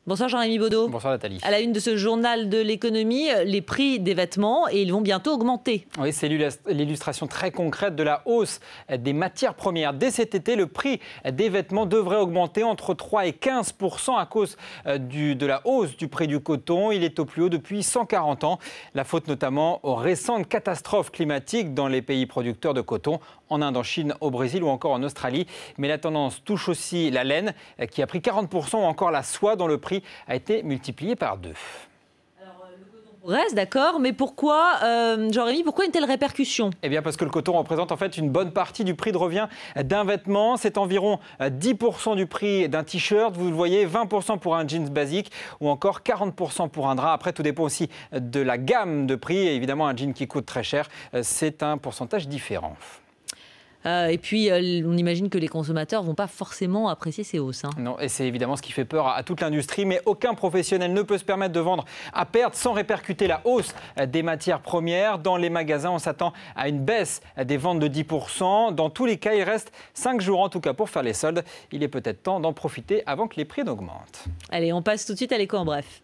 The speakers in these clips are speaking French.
Bonsoir Jean-Rémy Baudot. Bonsoir Nathalie. À la une de ce journal de l'économie, les prix des vêtements et ils vont bientôt augmenter. Oui, c'est l'illustration très concrète de la hausse des matières premières. Dès cet été, le prix des vêtements devrait augmenter entre 3 et 15% à cause de la hausse du prix du coton. Il est au plus haut depuis 140 ans. La faute notamment aux récentes catastrophes climatiques dans les pays producteurs de coton, en Inde, en Chine, au Brésil ou encore en Australie. Mais la tendance touche aussi la laine qui a pris 40% ou encore la soie dont le prix a été multiplié par 2. Alors, le coton reste, d'accord, mais pourquoi, Jean-Rémy, pourquoi une telle répercussion? Eh bien parce que le coton représente en fait une bonne partie du prix de revient d'un vêtement. C'est environ 10% du prix d'un t-shirt, vous le voyez, 20% pour un jeans basique ou encore 40% pour un drap. Après, tout dépend aussi de la gamme de prix. Et évidemment, un jean qui coûte très cher, c'est un pourcentage différent. Et puis, on imagine que les consommateurs ne vont pas forcément apprécier ces hausses. Non, et c'est évidemment ce qui fait peur à toute l'industrie. Mais aucun professionnel ne peut se permettre de vendre à perte sans répercuter la hausse des matières premières. Dans les magasins, on s'attend à une baisse des ventes de 10%. Dans tous les cas, il reste 5 jours en tout cas pour faire les soldes. Il est peut-être temps d'en profiter avant que les prix n'augmentent. Allez, on passe tout de suite à l'éco en bref.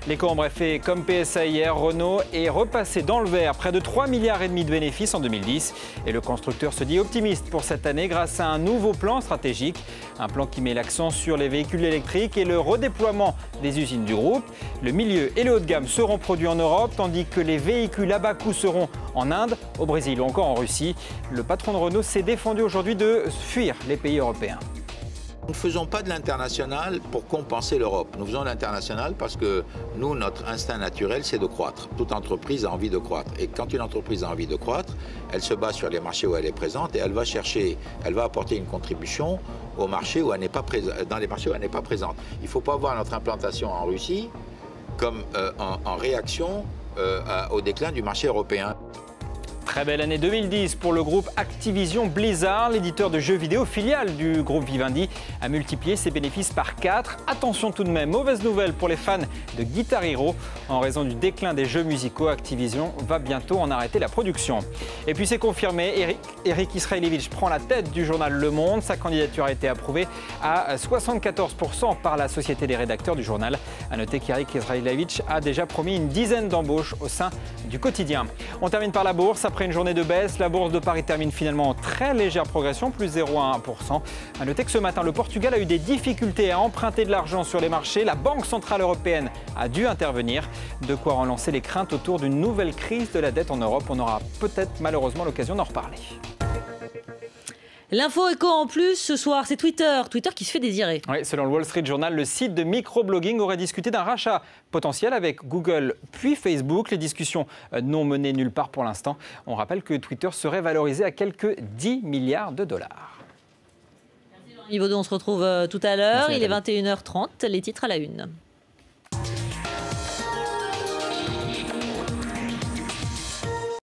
L'éco en bref fait comme PSA hier, Renault est repassé dans le vert, près de 3,5 milliards de bénéfices en 2010. Et le constructeur se dit optimiste pour cette année grâce à un nouveau plan stratégique. Un plan qui met l'accent sur les véhicules électriques et le redéploiement des usines du groupe. Le milieu et le haut de gamme seront produits en Europe, tandis que les véhicules à bas coût seront en Inde, au Brésil ou encore en Russie. Le patron de Renault s'est défendu aujourd'hui de fuir les pays européens. Nous ne faisons pas de l'international pour compenser l'Europe. Nous faisons de l'international parce que nous, notre instinct naturel, c'est de croître. Toute entreprise a envie de croître. Et quand une entreprise a envie de croître, elle se base sur les marchés où elle est présente et elle va apporter une contribution au marché où elle n'est pas dans les marchés où elle n'est pas présente. Il ne faut pas voir notre implantation en Russie comme en réaction au déclin du marché européen. Très belle année 2010 pour le groupe Activision Blizzard. L'éditeur de jeux vidéo filiale du groupe Vivendi a multiplié ses bénéfices par 4. Attention tout de même, mauvaise nouvelle pour les fans de Guitar Hero. En raison du déclin des jeux musicaux, Activision va bientôt en arrêter la production. Et puis c'est confirmé, Eric Israelevich prend la tête du journal Le Monde. Sa candidature a été approuvée à 74% par la Société des rédacteurs du journal. A noter qu'Eric Israelevich a déjà promis une dizaine d'embauches au sein du quotidien. On termine par la bourse. Après une journée de baisse, la bourse de Paris termine finalement en très légère progression, plus 0,1%. A noter que ce matin, le Portugal a eu des difficultés à emprunter de l'argent sur les marchés. La Banque centrale européenne a dû intervenir. De quoi relancer les craintes autour d'une nouvelle crise de la dette en Europe. On aura peut-être malheureusement l'occasion d'en reparler. L'info éco en plus ce soir, c'est Twitter qui se fait désirer. Oui, selon le Wall Street Journal, le site de microblogging aurait discuté d'un rachat potentiel avec Google puis Facebook. Les discussions n'ont mené nulle part pour l'instant. On rappelle que Twitter serait valorisé à quelques 10 milliards de dollars. Merci Jean-Rémy Baudot, on se retrouve tout à l'heure. Merci, il est 21h30, les titres à la une.